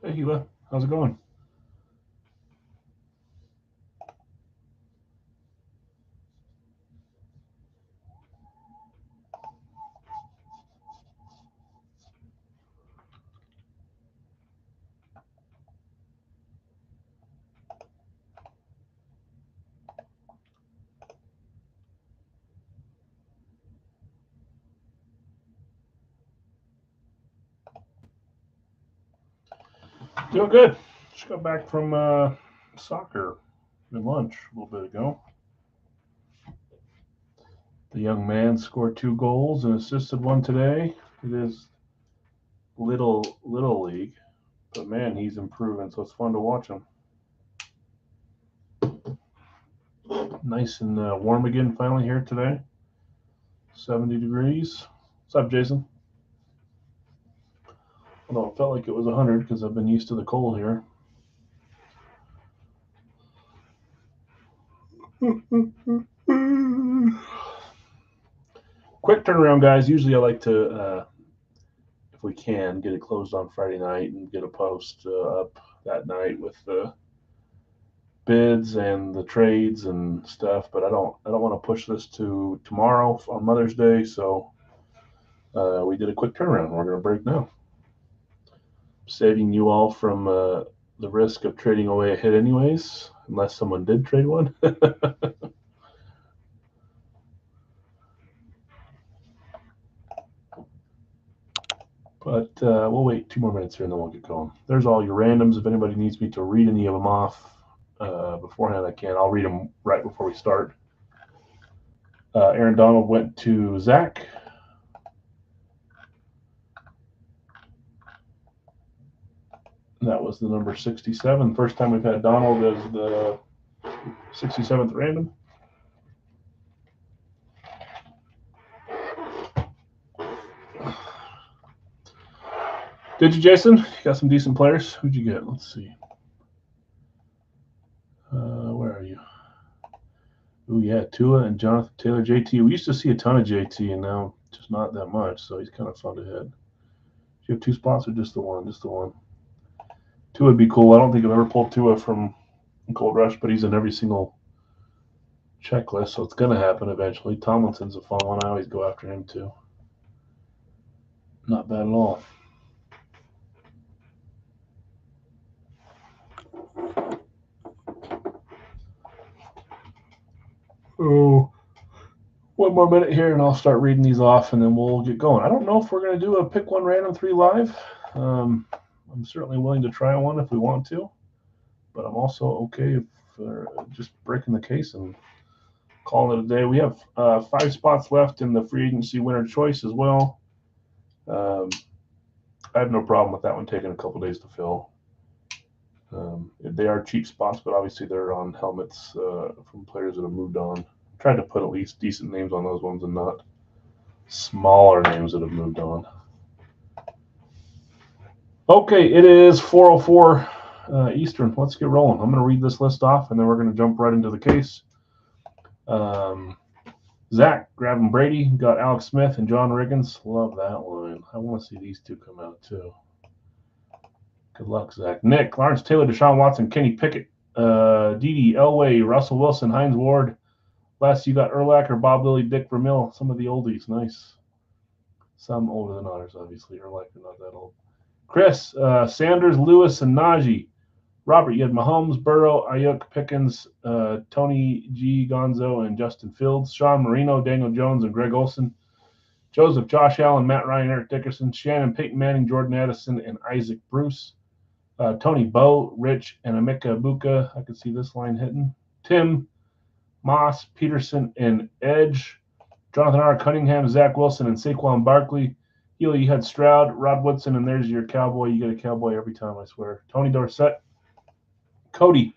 Hey, Gila. How's it going? Doing good. Just got back from soccer and lunch a little bit ago. The young man scored 2 goals and assisted one today. It is little league, but man, he's improving. So it's fun to watch him. Nice and warm again finally here today. 70 degrees. What's up, Jason? Although it felt like it was 100 because I've been used to the cold here. Quick turnaround, guys. Usually I like to, if we can, get it closed on Friday night and get a post up that night with the bids and the trades and stuff. But I don't want to push this to tomorrow on Mother's Day. So we did a quick turnaround. We're going to break now, saving you all from the risk of trading away a hit anyways, unless someone did trade one. But we'll wait 2 more minutes here and then we'll get going. There's all your randoms. If anybody needs me to read any of them off beforehand, I can. I'll read them right before we start. Aaron Donald went to Zach. That was the number 67. First time we've had Donald as the 67th random. Did you, Jason? You got some decent players. Who'd you get? Let's see. Where are you? Oh yeah, Tua and Jonathan Taylor, JT. We used to see a ton of JT, and now just not that much. So he's kind of fun to hit. Do you have 2 spots or just the one? Just the one. Tua would be cool. I don't think I've ever pulled Tua from Gold Rush, but he's in every single checklist, so it's gonna happen eventually. Tomlinson's a fun one. I always go after him too. Not bad at all. Oh, 1 more minute here, and I'll start reading these off, and then we'll get going. I don't know if we're gonna do a pick one random 3 live. I'm certainly willing to try one if we want to, but I'm also okay if just breaking the case and calling it a day. We have 5 spots left in the free agency winner choice as well. I have no problem with that one taking a couple days to fill. They are cheap spots, but obviously they're on helmets from players that have moved on. Tried to put at least decent names on those ones and not smaller names that have moved on. Okay, it is 4:04 Eastern. Let's get rolling. I'm going to read this list off, and then we're going to jump right into the case. Zach grabbing Brady, got Alex Smith and John Riggins. Love that line. I want to see these two come out too. Good luck, Zach. Nick, Lawrence Taylor, Deshaun Watson, Kenny Pickett, Didi, Elway, Russell Wilson, Hines Ward. Last you got Urlacher, Bob Lilly, Dick Vermeil. Some of the oldies. Nice. Some older than others, obviously. Urlacher not that old. Chris, Sanders, Lewis, and Najee. Robert, you had Mahomes, Burrow, Ayuk, Pickens, Tony G, Gonzo, and Justin Fields. Sean Marino, Daniel Jones, and Greg Olson. Joseph, Josh Allen, Matt Ryan, Eric Dickerson. Shannon, Peyton Manning, Jordan Addison, and Isaac Bruce. Tony Bowe, Rich, and Emeka Buka. I could see this line hitting. Tim, Moss, Peterson, and Edge. Jonathan R. Cunningham, Zach Wilson, and Saquon Barkley. Healy, you had Stroud, Rod Woodson, and there's your Cowboy. You get a Cowboy every time, I swear. Tony Dorsett. Cody,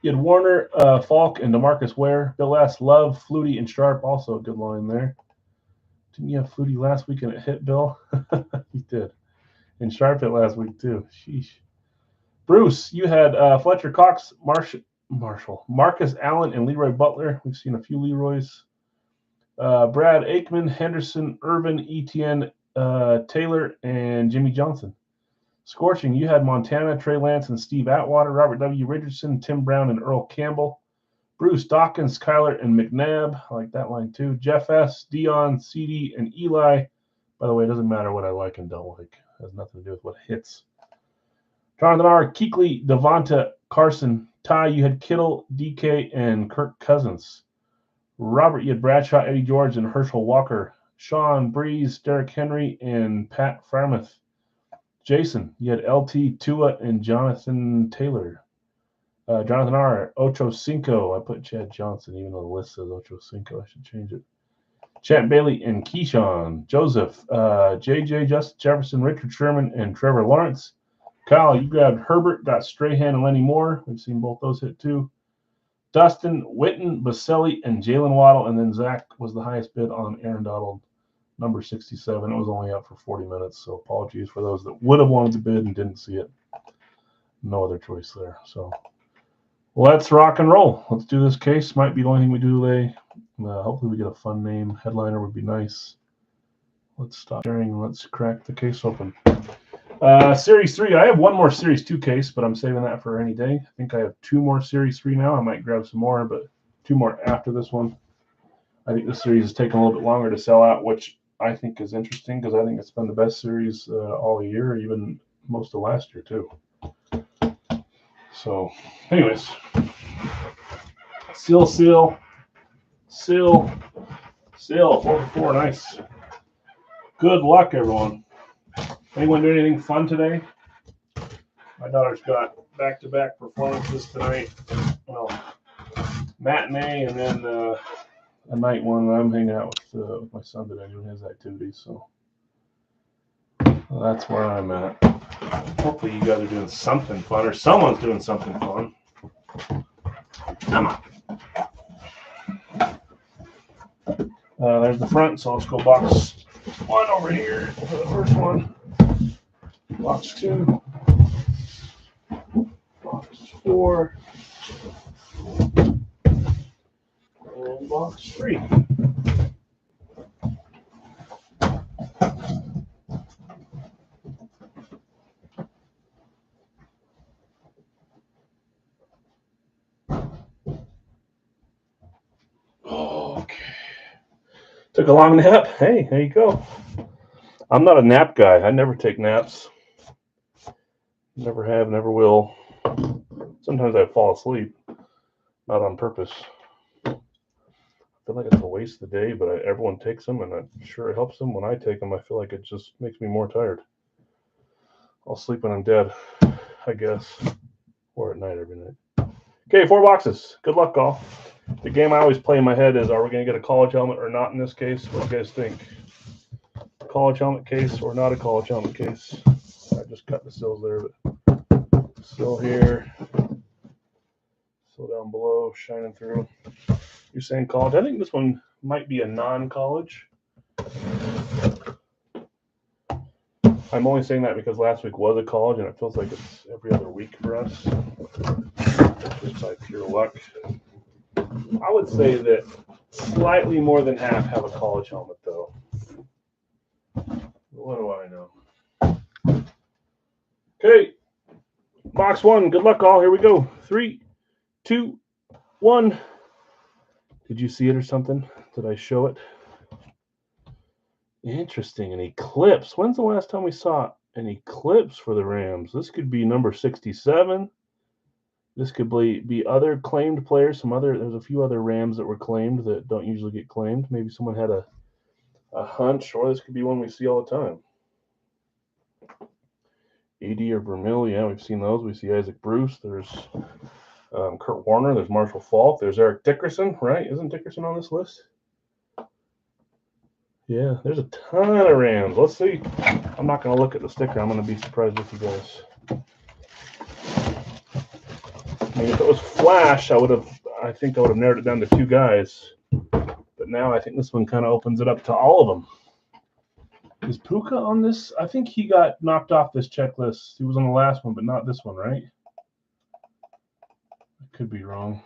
you had Warner, Falk, and DeMarcus Ware. Bill S. Love, Flutie, and Sharp. Also a good line there. Didn't you have Flutie last week and it hit, Bill? He did. And Sharp hit last week, too. Sheesh. Bruce, you had Fletcher Cox, Marshall, Marcus Allen, and Leroy Butler. We've seen a few Leroys. Brad Aikman, Henderson, Irvin, Etienne, Taylor, and Jimmy Johnson. Scorching, you had Montana, Trey Lance, and Steve Atwater, Robert W. Richardson, Tim Brown, and Earl Campbell. Bruce Dawkins, Kyler, and McNabb. I like that line too. Jeff S., Dion, CD, and Eli. By the way, it doesn't matter what I like and don't like. It has nothing to do with what hits. Jonathan R., Kuechly, Devonta, Carson. Ty, you had Kittle, DK, and Kirk Cousins. Robert, you had Bradshaw, Eddie George, and Herschel Walker. Sean, Breeze, Derrick Henry, and Pat Framath. Jason, you had LT, Tua, and Jonathan Taylor. Jonathan R., Ocho Cinco. I put Chad Johnson, even though the list says Ocho Cinco. I should change it. Chat Bailey and Keyshawn. Joseph, JJ, Justin Jefferson, Richard Sherman, and Trevor Lawrence. Kyle, you grabbed Herbert, got Strahan and Lenny Moore. We've seen both those hit too. Dustin, Witten, Baselli, and Jalen Waddle. And then Zach was the highest bid on Aaron Donald, number 67. It was only up for 40 minutes, so apologies for those that would have wanted to bid and didn't see it. No other choice there. So let's rock and roll. Let's do this case. Might be the only thing we do today. Hopefully we get a fun name. Headliner would be nice. Let's stop sharing and let's crack the case open. Series 3. I have one more Series 2 case, but I'm saving that for any day. I think I have 2 more Series 3 now. I might grab some more, but 2 more after this one. I think this series is taking a little bit longer to sell out, which I think is interesting because I think it's been the best series all year, even most of last year too. So, anyways, seal, 4 for 4, nice. Good luck, everyone. Anyone do anything fun today? My daughter's got back-to-back performances tonight. Well, matinee and then a night one. I'm hanging out with my son today doing his activities, so that's where I'm at. Hopefully you guys are doing something fun, or someone's doing something fun. Come on. There's the front, so let's go box 1 over here for the first one. Box 2. Box 4. And box 3. Okay. Took a long nap. Hey, there you go. I'm not a nap guy. I never take naps. Never have, never will. Sometimes I fall asleep, not on purpose. I feel like it's a waste of the day, but everyone takes them, and I'm sure it helps them. When I take them, I feel like it just makes me more tired. I'll sleep when I'm dead, I guess, or at night every night. Okay, 4 boxes. Good luck, all. The game I always play in my head is, are we going to get a college helmet or not in this case? What do you guys think? College helmet case or not a college helmet case? I just cut the sills there, but still here. Still down below, shining through. You're saying college? I think this one might be a non-college. I'm only saying that because last week was a college, and it feels like it's every other week for us. Just by pure luck. I would say that slightly more than half have a college helmet, though. What do I know? Okay. Box 1. Good luck, all. Here we go. 3, 2, 1. Did you see it or something? Did I show it? Interesting. An eclipse. When's the last time we saw an eclipse for the Rams? This could be number 67. This could be other claimed players. There's a few other Rams that were claimed that don't usually get claimed. Maybe someone had a hunch, or this could be one we see all the time. AD or Vermill, yeah, we've seen those. We see Isaac Bruce. There's Kurt Warner. There's Marshall Faulk. There's Eric Dickerson, right? Isn't Dickerson on this list? Yeah, there's a ton of Rams. Let's see. I'm not going to look at the sticker. I'm going to be surprised with you guys. I mean, if it was Flash, I think I would have narrowed it down to 2 guys. But now I think this one kind of opens it up to all of them. Is Puka on this? I think he got knocked off this checklist. He was on the last one, but not this one, right? I could be wrong.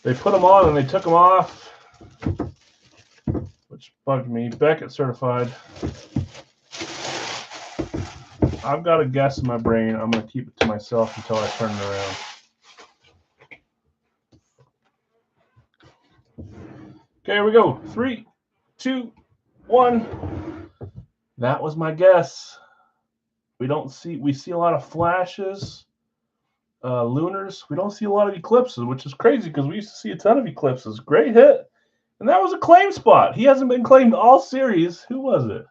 They put him on and they took him off, which bugged me. Beckett certified. I've got a guess in my brain. I'm going to keep it to myself until I turn it around. Okay, here we go. 3, 2, 1. That was my guess. We see a lot of flashes, lunars. We don't see a lot of eclipses, which is crazy because we used to see a ton of eclipses. Great hit. And that was a claim spot. He hasn't been claimed all series. Who was it?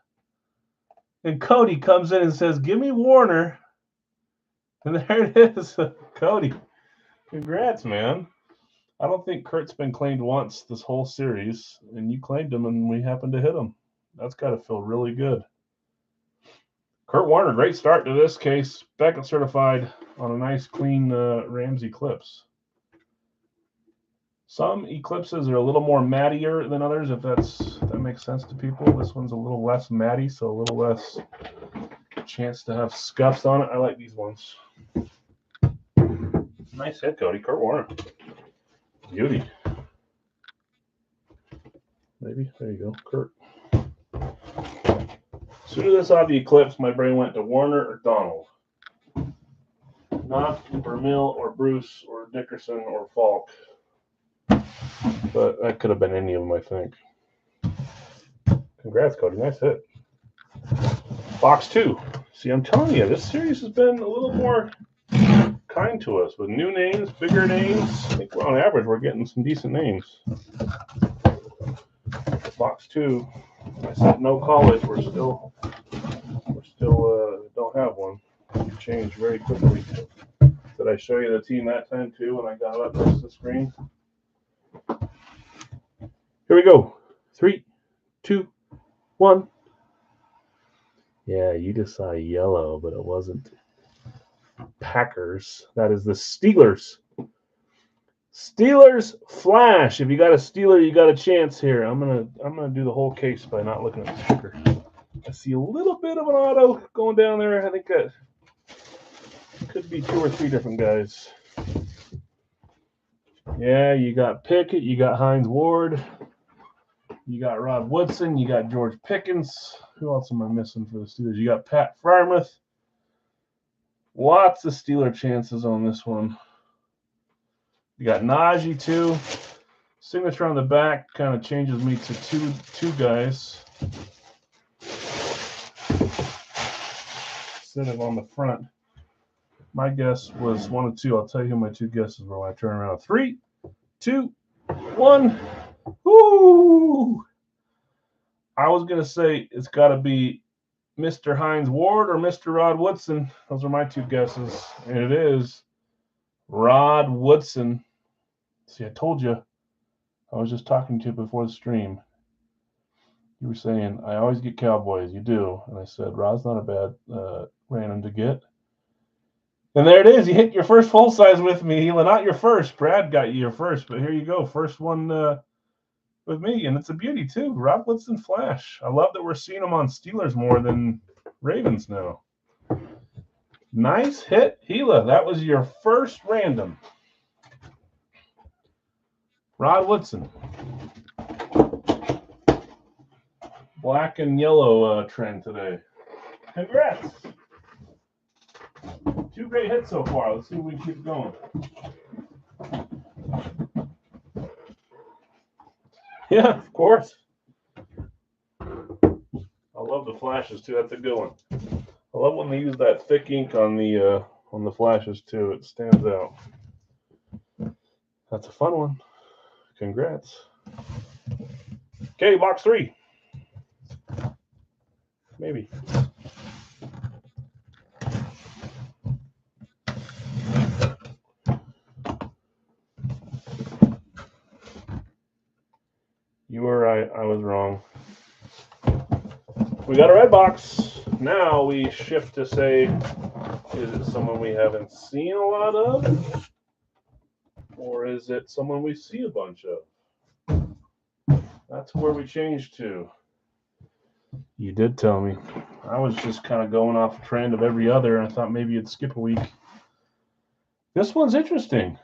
And Cody comes in and says, give me Warner. And there it is. Cody. Congrats, man. I don't think Kurt's been claimed once this whole series, and you claimed him, and we happened to hit him. That's got to feel really good. Kurt Warner, great start to this case. Beckett certified on a nice, clean Rams eclipse. Some eclipses are a little more mattier than others, if that makes sense to people. This one's a little less matty, so a little less chance to have scuffs on it. I like these ones. Nice hit, Cody. Kurt Warner. Beauty. Maybe. There you go. Kurt. As soon as I saw the eclipse, my brain went to Warner or Donald. Not Vermeil or Bruce or Dickerson or Falk. But that could have been any of them, I think. Congrats, Cody. Nice hit. Box 2. See, I'm telling you, this series has been a little more kind to us with new names, bigger names. I think on average we're getting some decent names. Box 2. I said no college. We're still don't have one. It changed very quickly. Did I show you the team that time too when I got up next to the screen? Here we go. 3, 2, 1. Yeah, you just saw yellow, but it wasn't Packers. That is the Steelers. Steelers flash. If you got a Steeler, you got a chance here. I'm gonna do the whole case by not looking at the sticker. I see a little bit of an auto going down there. I think that could be 2 or 3 different guys. Yeah, you got Pickett, you got Hines Ward, you got Rod Woodson, you got George Pickens. Who else am I missing for the Steelers? You got Pat Freiermuth. Lots of Steeler chances on this one. You got Najee too. Signature on the back kind of changes me to two guys instead of on the front. My guess was 1 of 2. I'll tell you who my 2 guesses were when I turn around. 3, 2, 1. Woo! I was going to say it's got to be Mr. Hines Ward or Mr. Rod Woodson. Those are my 2 guesses. And it is Rod Woodson. See, I told you. I was just talking to you before the stream. You were saying, I always get Cowboys. You do. And I said, Rod's not a bad random to get. And there it is. You hit your first full size with me, Hila. Not your first. Brad got you your first, but here you go. First one with me, and it's a beauty too. Rod Woodson flash. I love that we're seeing him on Steelers more than Ravens now. Nice hit, Hila. That was your first random. Rod Woodson. Black and yellow trend today. Congrats. 2 great hits so far. Let's see if we can keep going. Yeah, of course. I love the flashes too. That's a good one. I love when they use that thick ink on the flashes too. It stands out. That's a fun one. Congrats. Okay, box 3. Maybe. You were right. I was wrong. We got a red box. Now we shift to say, is it someone we haven't seen a lot of? Or is it someone we see a bunch of? That's where we change to. You did tell me. I was just kind of going off the trend of every other, and I thought maybe you'd skip a week. This one's interesting.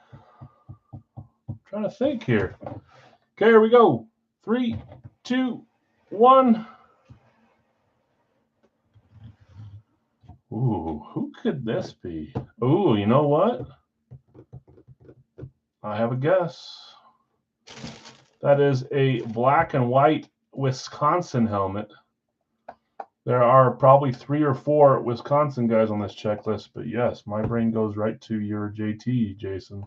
I'm trying to think here. Okay, here we go. 3, 2, 1. Ooh, who could this be? Ooh, you know what? I have a guess. That is a black and white Wisconsin helmet. There are probably 3 or 4 Wisconsin guys on this checklist, but yes, my brain goes right to your JT, Jason.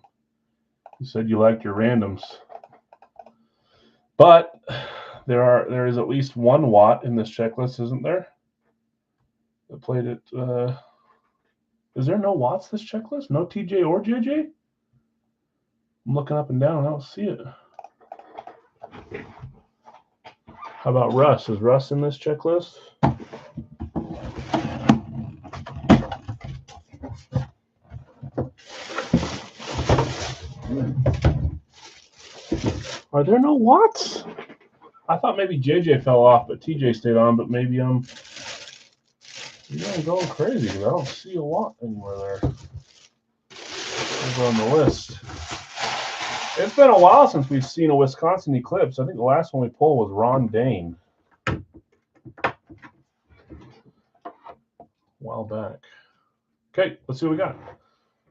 You said you liked your randoms. But there is at least 1 Watt in this checklist, isn't there? That played it. Is there no Watts this checklist? No TJ or JJ? I'm looking up and down. I don't see it. How about Russ? Is Russ in this checklist? Are there no Watts? I thought maybe JJ fell off, but TJ stayed on. But maybe I'm going crazy because I don't see a Watt anywhere there. Over on the list. It's been a while since we've seen a Wisconsin Eclipse. I think the last one we pulled was Ron Dane. A while back. Okay, let's see what we got.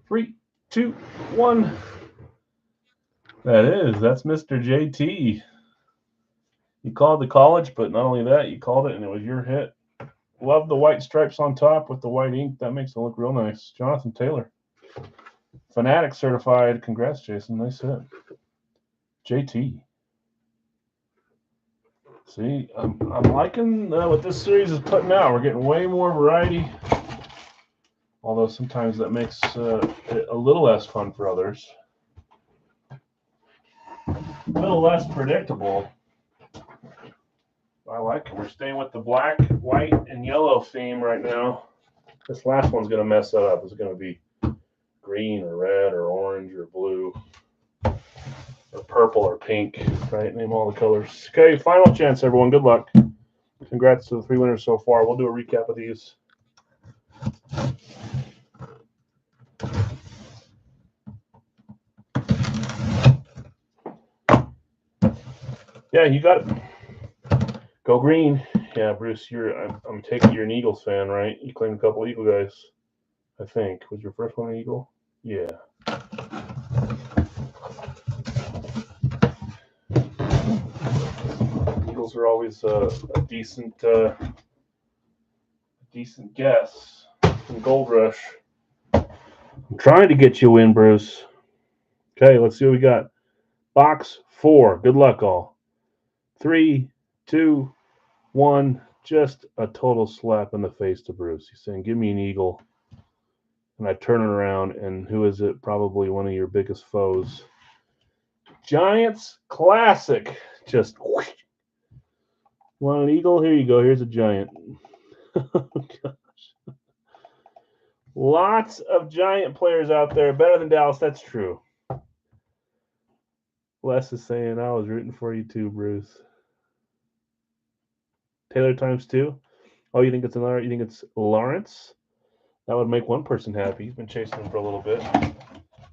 3, 2, 1. That's Mr. JT. You called the college, but not only that, you called it and it was your hit. Love the white stripes on top with the white ink. That makes it look real nice. Jonathan Taylor. Fanatic certified. Congrats, Jason. Nice hit. JT. See, I'm liking what this series is putting out. We're getting way more variety. Although sometimes that makes it a little less fun for others. A little less predictable. I like it. We're staying with the black, white, and yellow theme right now. This last one's going to mess that up. It's going to be green or red or orange or blue or purple or pink, right? Name all the colors. Okay, final chance, everyone. Good luck. Congrats to the 3 winners so far. We'll do a recap of these. Yeah, you got it. Go green. Yeah, Bruce, I'm taking you're an Eagles fan, right? You claimed a couple Eagle guys, I think. Was your first one an Eagle? Yeah. Eagles are always a decent guess from Gold Rush. I'm trying to get you in, Bruce. Okay, let's see what we got. Box 4. Good luck, all. 3, 2, 1. Just a total slap in the face to Bruce. He's saying, give me an Eagle. And I turn it around, and who is it? Probably one of your biggest foes. Giants Classic. Just whoosh. Want an Eagle? Here you go. Here's a Giant. Oh, gosh. Lots of Giant players out there. Better than Dallas. That's true. Les is saying, I was rooting for you too, Bruce. Taylor times 2. Oh, you think it's another? You think it's Lawrence? That would make one person happy. He's been chasing him for a little bit.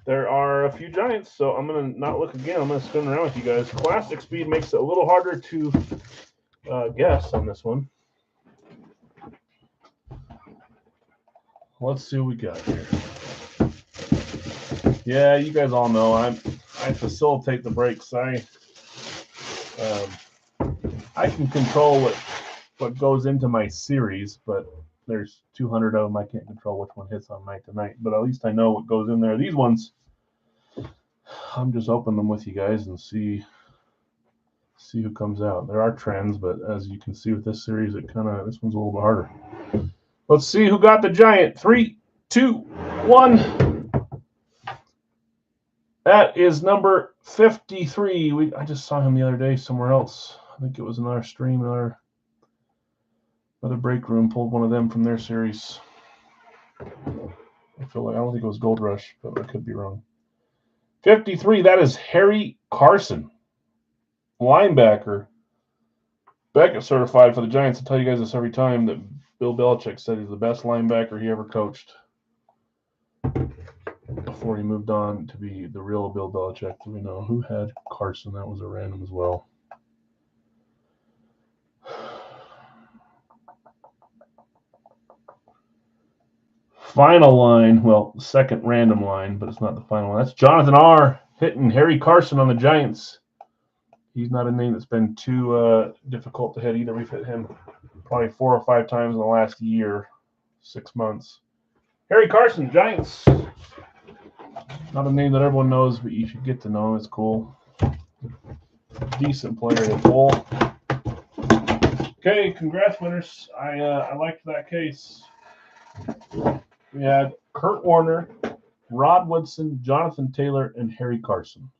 There are a few Giants, so I'm going to not look again. I'm going to spin around with you guys. Classic speed makes it a little harder to guess on this one. Let's see what we got here. Yeah, you guys all know I facilitate the breaks. I can control what goes into my series, but there's 200 of them. I can't control which one hits on night to night, but at least I know what goes in there. These ones, I'm just opening them with you guys and see who comes out. There are trends, but as you can see with this series, this one's a little bit harder. Let's see who got the Giant. 3, 2, 1. That is number 53. I just saw him the other day somewhere else. I think it was another stream, another break room, pulled one of them from their series. I don't think it was Gold Rush, but I could be wrong. 53, that is Harry Carson, linebacker. Beckett certified for the Giants. I tell you guys this every time that Bill Belichick said he's the best linebacker he ever coached before he moved on to be the real Bill Belichick. Do we know who had Carson? That was a random as well. Final line, well, second random line, but it's not the final one. That's Jonathan R. hitting Harry Carson on the Giants. He's not a name that's been too difficult to hit either. We've hit him probably 4 or 5 times in the last year, 6 months. Harry Carson, Giants. Not a name that everyone knows, but you should get to know him. It's cool. Decent player to pull. Okay, congrats, winners. I liked that case. We had Kurt Warner, Rod Woodson, Jonathan Taylor, and Harry Carson.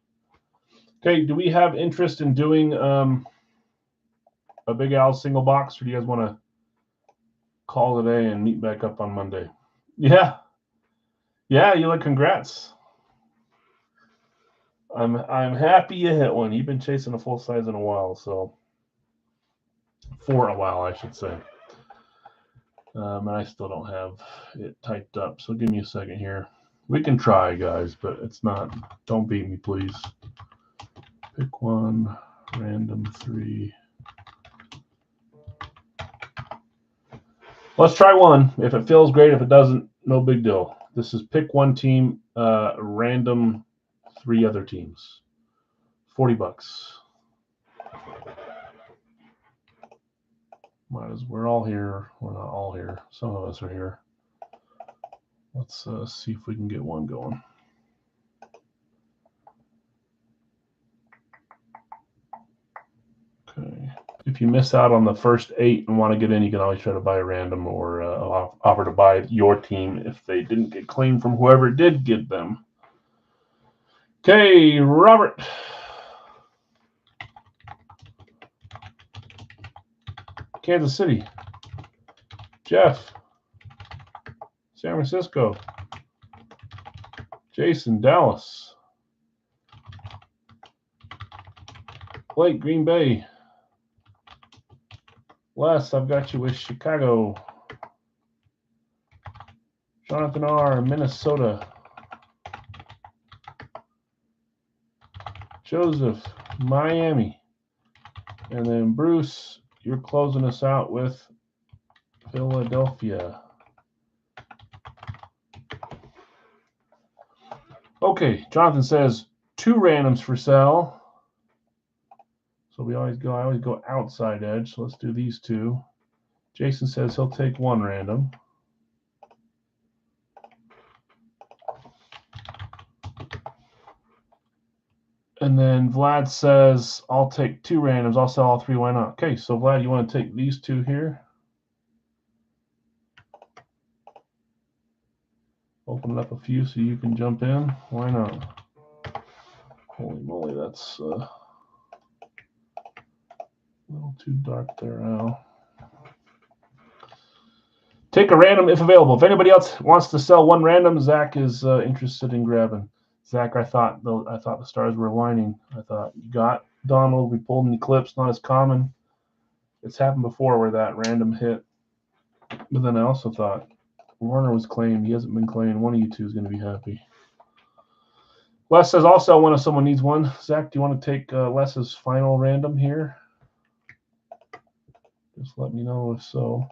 Okay, do we have interest in doing a Big Al single box, or do you guys want to call today and meet back up on Monday? Yeah, you look. Congrats. I'm happy you hit one. You've been chasing a full size in a while, so for a while, I should say. And I still don't have it typed up, so give me a second here. We can try, guys, but it's not. Don't beat me, please. Pick one, random 3. Let's try one. If it feels great, if it doesn't, no big deal. This is pick one team, random 3 other teams. $40. We're all here. We're not all here. Some of us are here. Let's see if we can get one going. Okay. If you miss out on the first 8 and want to get in, you can always try to buy a random or offer to buy your team if they didn't get claimed from whoever did get them. Okay, Robert. Kansas City. Jeff. San Francisco. Jason, Dallas. Blake, Green Bay. Les, I've got you with Chicago. Jonathan R., Minnesota. Joseph, Miami. And then Bruce, you're closing us out with Philadelphia. Okay, Jonathan says 2 randoms for sale. So I always go outside edge. So let's do these 2. Jason says he'll take 1 random. And then Vlad says, I'll take 2 randoms. I'll sell all 3. Why not? Okay, so Vlad, you want to take these 2 here? Open it up a few so you can jump in. Why not? Holy moly, that's a little too dark there now. Take a random if available. If anybody else wants to sell 1 random, Zach is interested in grabbing. Zach, I thought the stars were aligning. I thought you got Donald. We pulled an eclipse, not as common. It's happened before where that random hit. But then I also thought Warner was claimed. He hasn't been claimed. One of you 2 is going to be happy. Les says also when if someone needs one. Zach, do you want to take Les's final random here? Just let me know if so.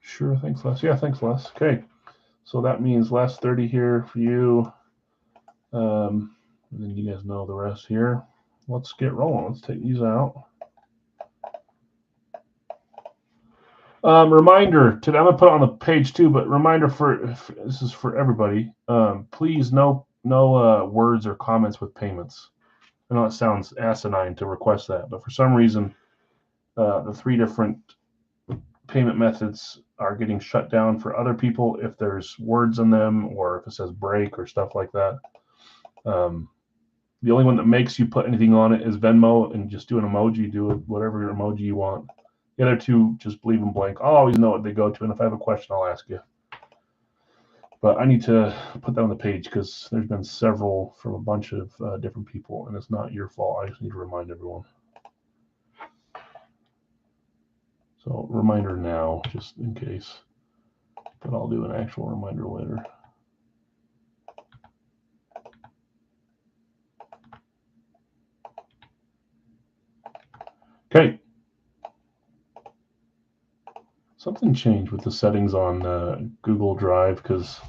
Sure, thanks, Les. Yeah, thanks, Les. Okay, so that means last 30 here for you. And then you guys know the rest here. Let's get rolling. Let's take these out. Reminder today, I'm gonna put it on the page too, but reminder for this is for everybody. Please no words or comments with payments. I know it sounds asinine to request that, but for some reason, the 3 different payment methods are getting shut down for other people if there's words in them or if it says break or stuff like that. The only one that makes you put anything on it is Venmo, and just do an emoji, do it whatever emoji you want. The other 2, just leave them blank. I'll always know what they go to, and if I have a question, I'll ask you. But I need to put that on the page because there's been several from a bunch of different people, and it's not your fault. I just need to remind everyone. So reminder now, just in case. But I'll do an actual reminder later. Okay. Something changed with the settings on Google Drive, because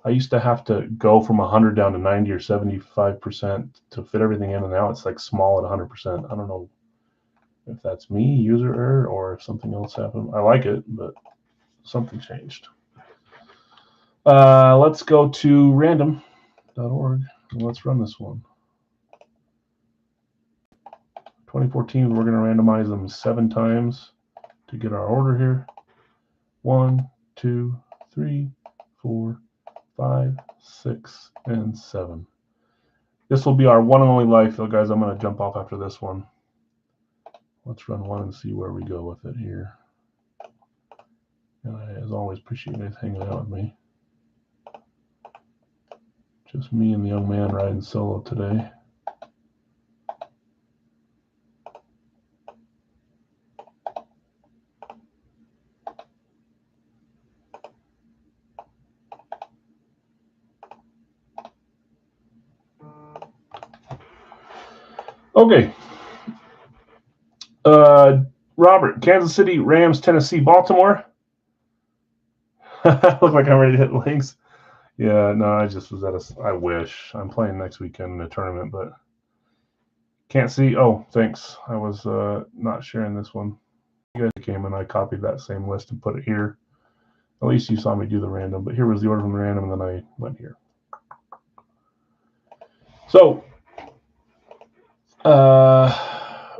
I used to have to go from 100 down to 90 or 75% to fit everything in, and now it's like small at 100%. I don't know if that's me, user error, or if something else happened. I like it, but something changed. Let's go to random.org and let's run this one. 2014, we're going to randomize them 7 times to get our order here. 1, 2, 3, 4, 5, 6, and 7. This will be our one and only life, though, guys. I'm going to jump off after this one. Let's run one and see where we go with it here. And I, as always, appreciate you guys hanging out with me. Just me and the young man riding solo today. Okay. Robert, Kansas City, Rams, Tennessee, Baltimore. Look like I'm ready to hit links. Yeah, no, I just was at I wish. I'm playing next weekend in a tournament, but can't see. Oh, thanks. I was not sharing this one. You guys came and I copied that same list and put it here. At least you saw me do the random, but here was the order from the random, and then I went here. So,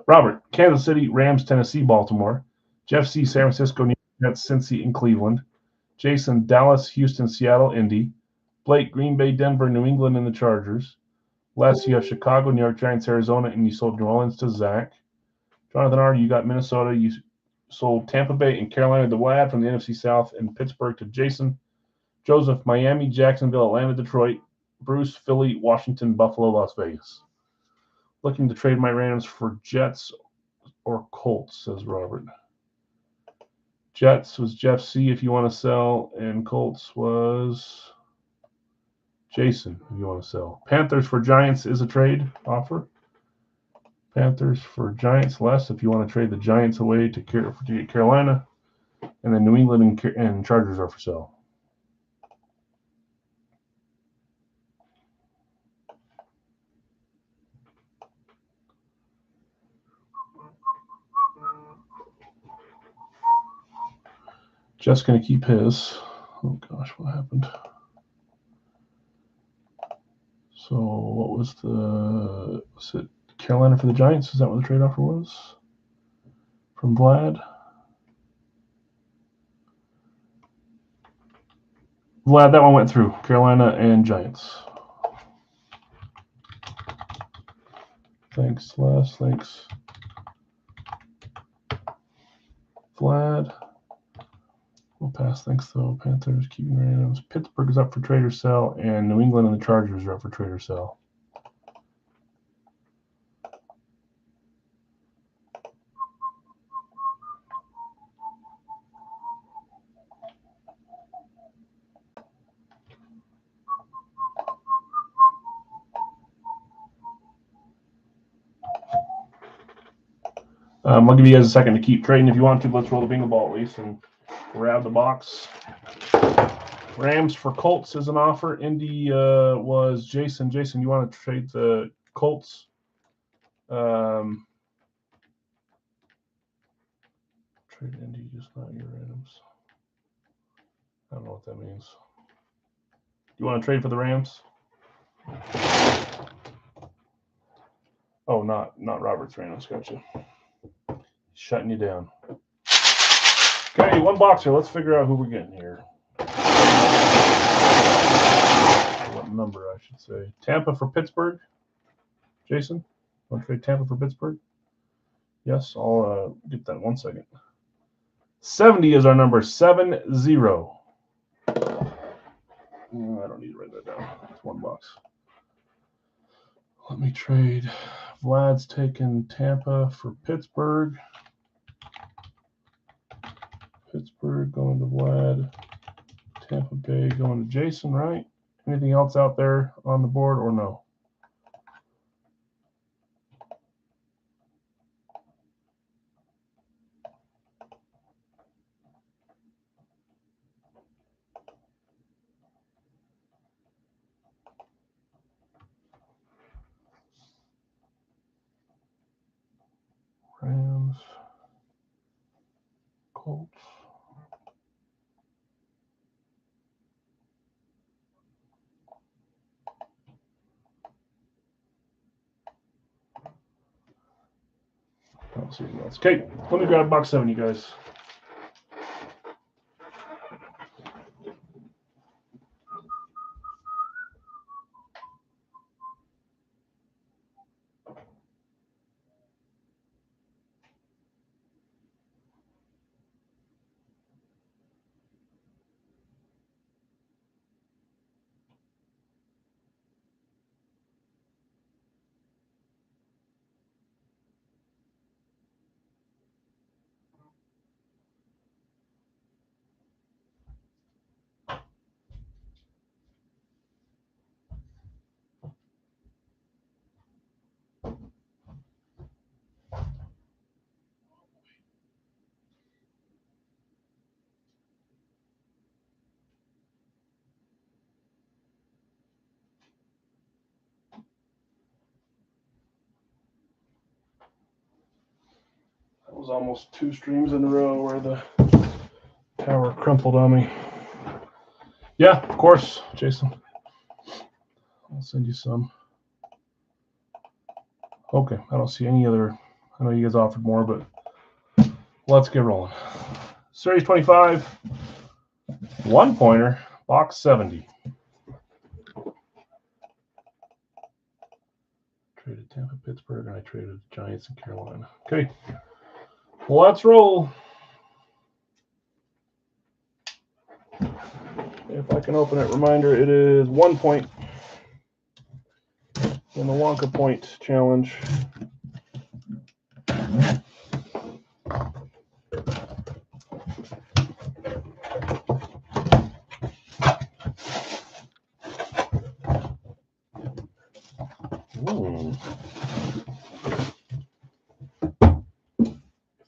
Robert, Kansas City, Rams, Tennessee, Baltimore. Jeff C, San Francisco, New York Jets, Cincy, and Cleveland. Jason, Dallas, Houston, Seattle, Indy. Blake, Green Bay, Denver, New England, and the Chargers. Les, you have Chicago, New York Giants, Arizona, and you sold New Orleans to Zach. Jonathan R, you got Minnesota. You sold Tampa Bay and Carolina to Vlad from the NFC South, and Pittsburgh to Jason. Joseph, Miami, Jacksonville, Atlanta, Detroit. Bruce, Philly, Washington, Buffalo, Las Vegas. Looking to trade my randoms for Jets or Colts, says Robert. Jets was Jeff C if you want to sell, and Colts was Jason if you want to sell. Panthers for Giants is a trade offer. Panthers for Giants, Les, if you want to trade the Giants away to get Carolina. And then New England and Chargers are for sale. Just going to keep his. Oh, gosh, what happened? So what was it Carolina for the Giants? Is that what the trade offer was? From Vlad? Vlad, that one went through. Carolina and Giants. Thanks, Les. Thanks, Vlad. We'll pass. Thanks, though. Panthers keeping randoms. Pittsburgh is up for trade or sell, and New England and the Chargers are up for trade or sell. I'll give you guys a second to keep trading if you want to. Let's roll the bingo ball at least and grab the box. Rams for Colts is an offer. Indy was Jason. Jason, you want to trade the Colts? Trade Indy, just not your randoms. I don't know what that means. You want to trade for the Rams? Oh, not Robert's randoms. Gotcha. Shutting you down. Okay, one boxer. Let's figure out who we're getting here. What number, I should say. Tampa for Pittsburgh. Jason, want to trade Tampa for Pittsburgh? Yes, I'll get that 1 second. 70 is our number. 70. I don't need to write that down. It's one box. Let me trade. Vlad's taking Tampa for Pittsburgh. Pittsburgh going to Vlad. Tampa Bay going to Jason, right? Anything else out there on the board or no? Colts. I don't see anything else. Okay, let me grab box 7, you guys. That was almost 2 streams in a row where the tower crumpled on me. Yeah, of course, Jason. I'll send you some. Okay, I don't see any other. I know you guys offered more, but let's get rolling. Series 25, 1-pointer, box 70. Traded Tampa, Pittsburgh, and I traded Giants and Carolina. Okay, let's roll. If I can open it, reminder, it is 1 point in the Wonka Point Challenge.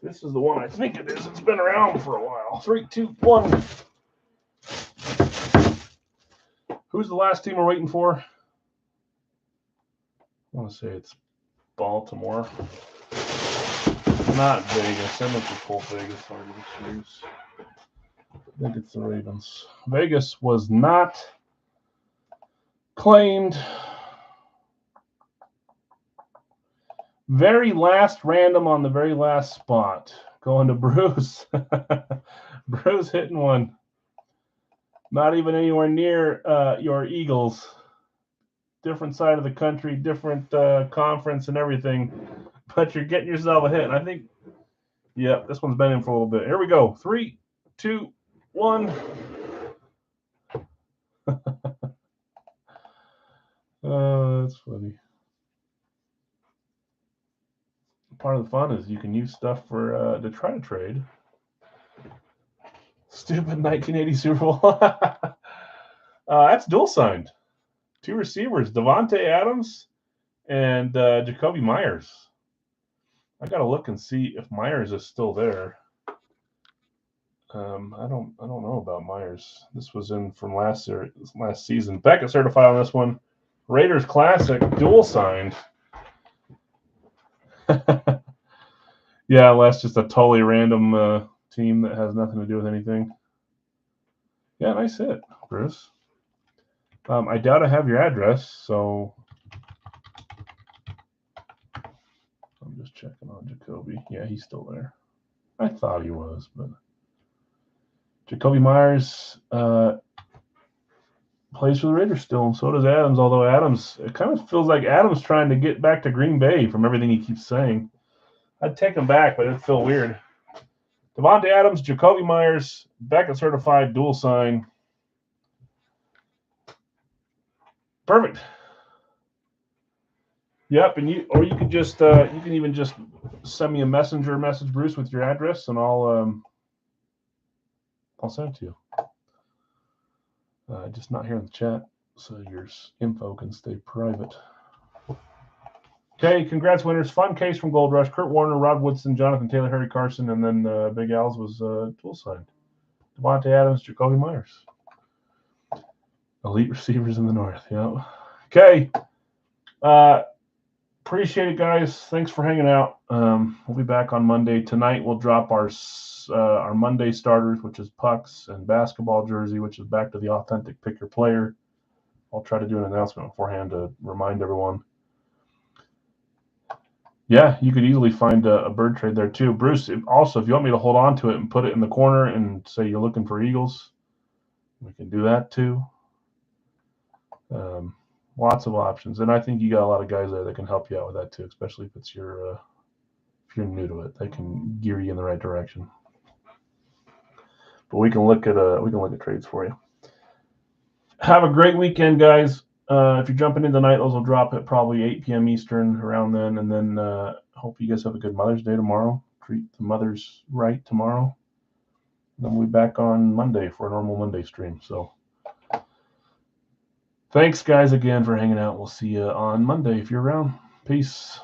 This is the one I think it is. It's been around for a while. 3, 2, 1. Who's the last team we're waiting for? I want to say it's Baltimore. Not Vegas. I meant to pull Vegas out of the series. I think it's the Ravens. Vegas was not claimed. Very last random on the very last spot. Going to Bruce. Bruce hitting one. Not even anywhere near your Eagles. Different side of the country, different conference and everything. But you're getting yourself a hit. And I think, yeah, this one's been in for a little bit. Here we go. 3, 2, 1. That's funny. Part of the fun is you can use stuff for to try to trade. Stupid 1980 Super Bowl. That's dual signed. 2 receivers, Davante Adams and Jacoby Myers. I gotta look and see if Myers is still there. I don't know about Myers. This was in from last season. Beckett certified on this one. Raiders Classic, dual signed. Yeah, that's just a totally random team that has nothing to do with anything. Yeah, nice hit, Bruce. I doubt I have your address, so I'm just checking on Jacoby. Yeah, he's still there. I thought he was, but Jacoby Myers plays for the Raiders still, and so does Adams, although Adams, it kind of feels like Adams trying to get back to Green Bay from everything he keeps saying. I'd take him back, but it'd feel weird. Davante Adams, Jacoby Myers, Beckett certified, dual sign. Perfect. Yep, and you could just you can even just send me a messenger message, Bruce, with your address, and I'll send it to you. Just not here in the chat, so your info can stay private. Okay, congrats, winners. Fun case from Gold Rush. Kurt Warner, Rod Woodson, Jonathan Taylor, Harry Carson, and then Big Al's was dual signed. Davante Adams, Jacoby Myers. Elite receivers in the North, yeah. Okay. Appreciate it, guys. Thanks for hanging out. We'll be back on Monday. Tonight we'll drop our Monday starters, which is pucks and basketball jersey, which is back to the authentic pick your player. I'll try to do an announcement beforehand to remind everyone. Yeah, you could easily find a bird trade there too. Bruce, if you want me to hold on to it and put it in the corner and say you're looking for Eagles, we can do that too. Lots of options, and I think you got a lot of guys there that can help you out with that too, especially if it's if you're new to it, they can gear you in the right direction. But we can look at trades for you. Have a great weekend, guys. If you're jumping in tonight, those will drop at probably 8 p.m. Eastern around then. And then hope you guys have a good Mother's Day tomorrow. Treat the mothers right tomorrow. And then we'll be back on Monday for a normal Monday stream. So thanks, guys, again for hanging out. We'll see you on Monday if you're around. Peace.